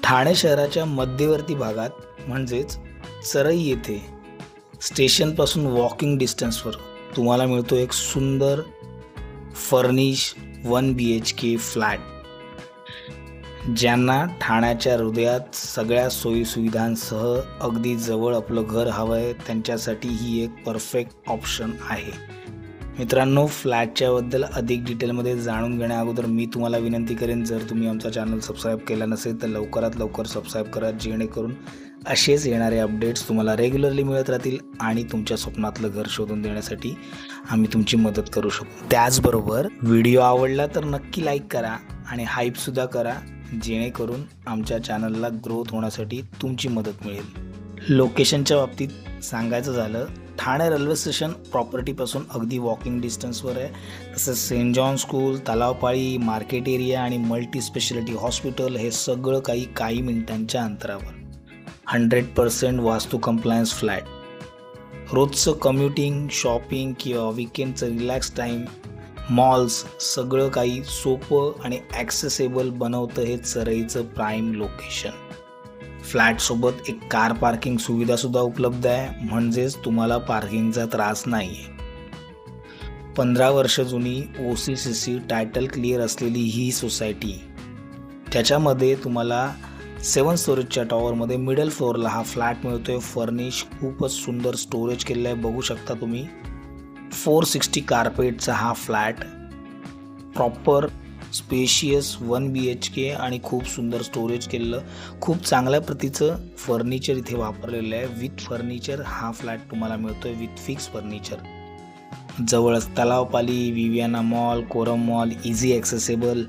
ठाणे शहराच्या मध्यवर्ती भागात म्हणजेच चरई येथे स्टेशनपासून वॉकिंग डिस्टन्सवर तुम्हाला मिळतो एक सुंदर फर्निश 1 BHK फ्लॅट. ज्यांना ठाण्याच्या हृदयात सगळ्या सोयीसुविधांसह अगदी जवळ आपलं घर हवं आहे त्यांच्यासाठी ही एक परफेक्ट ऑप्शन आहे. मित्रांनो, फ्लॅटच्याबद्दल अधिक डिटेलमध्ये जाणून घेण्याअगोदर मी तुम्हाला विनंती करेन, जर तुम्ही आमचा चॅनल सबस्क्राईब केला नसेल तर लवकरात लवकर सबस्क्राईब करा, जेणेकरून असेच येणारे अपडेट्स तुम्हाला रेग्युलरली मिळत राहतील आणि तुमच्या स्वप्नातलं घर शोधून देण्यासाठी आम्ही तुमची मदत करू शकतो. त्याचबरोबर व्हिडिओ आवडला तर नक्की लाईक करा आणि हाईपसुद्धा करा, जेणेकरून आमच्या चॅनलला ग्रोथ होण्यासाठी तुमची मदत मिळेल. लोकेशनच्या बाबतीत सांगायचं झालं, ठाणे रेल्वे स्टेशन प्रॉपर्टीपासून अगदी वॉकिंग डिस्टन्सवर आहे. तसंच saint John school, Talaopali, market area आणि मल्टी स्पेशालिटी हॉस्पिटल हे सगळं काही मिनिटांच्या अंतरावर. 100% वास्तू कंप्लायन्स फ्लॅट. रोजचं कम्युटिंग, शॉपिंग किंवा विकेंडचं रिलॅक्स टाईम, मॉल्स सगळं काही सोपं आणि ॲक्सेसेबल बनवतं हे चरईचं प्राईम लोकेशन. फ्लॅटसोबत एक कार पार्किंग सुविधासुद्धा उपलब्ध आहे, म्हणजेच तुम्हाला पार्किंगचा त्रास नाही आहे. 15 वर्ष जुनी OCCC टायटल क्लिअर असलेली ही सोसायटी. त्याच्यामध्ये तुम्हाला 7 स्टोरेजच्या टॉवरमध्ये मिडल फ्लोअरला हा फ्लॅट मिळतो आहे. फर्निश खूपच सुंदर स्टोरेज केलेलं आहे, बघू शकता तुम्ही. 460 कार्पेटचा हा फ्लॅट, प्रॉपर स्पेशियस 1 BHK आणि खूप सुंदर स्टोरेज केलेलं, खूप चांगल्या प्रतीचं फर्निचर इथे वापरलेलं आहे. विथ फर्निचर हा फ्लॅट तुम्हाला मिळतो आहे, विथ फिक्स फर्निचर. जवळच Talaopali, Viviana mall, Korum mall, easy accessible,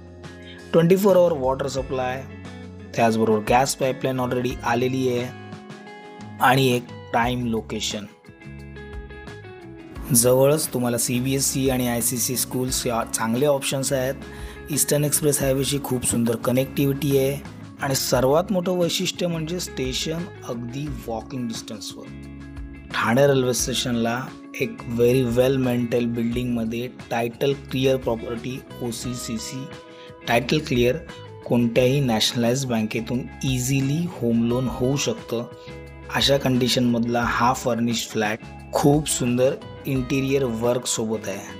24 hour water supply, त्याचबरोबर गॅस पाईपलाईन ऑलरेडी आलेली आहे आणि एक प्राईम लोकेशन. जवळच तुम्हाला CBSE आणि ICC स्कूल्स या चांगले ऑप्शन्स आहेत. ईस्टर्न एक्सप्रेस हायवेची खूप सुंदर कनेक्टिव्हिटी आहे आणि सर्वात मोठं वैशिष्ट्य म्हणजे स्टेशन अगदी वॉकिंग डिस्टन्सवर. ठाणे रेल्वे स्टेशनला एक व्हेरी वेल मेंटेन बिल्डिंगमध्ये title clear property, OCCC title clear, कोणत्याही नॅशनलाइज बँकेतून इझिली होम लोन होऊ शकतं. अशा कंडिशनमधला हा फर्निश फ्लॅट खूप सुंदर इंटिरियर वर्क सोबत आहे.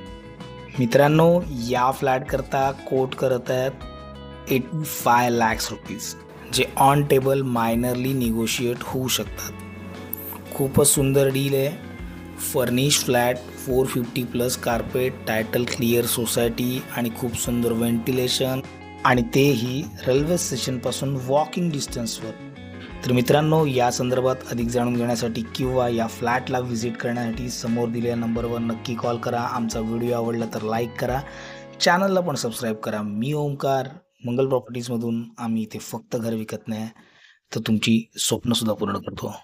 मित्रांनो, या फ्लॅटकरता कोट करत आहेत 85 lakhs रुपीज, जे ऑन टेबल मायनरली निगोशिएट होऊ शकतात. खूपच सुंदर डील आहे. Furnish flat, 450+ carpet, title clear society आणि खूप सुंदर व्हेंटिलेशन, आणि तेही रेल्वे स्टेशनपासून वॉकिंग डिस्टन्सवर. तर मित्रांनो, या संदर्भात अधिक जाणून घेण्यासाठी किंवा या फ्लॅटला व्हिजिट करण्यासाठी समोर दिलेल्या नंबरवर नक्की कॉल करा. आमचा व्हिडिओ आवडला तर लाईक करा, चॅनलला पण सबस्क्राईब करा. मी ओमकार, मंगल प्रॉपर्टीजमधून. आम्ही इथे फक्त घर विकत नाही तर तुमची स्वप्नसुद्धा पूर्ण करतो.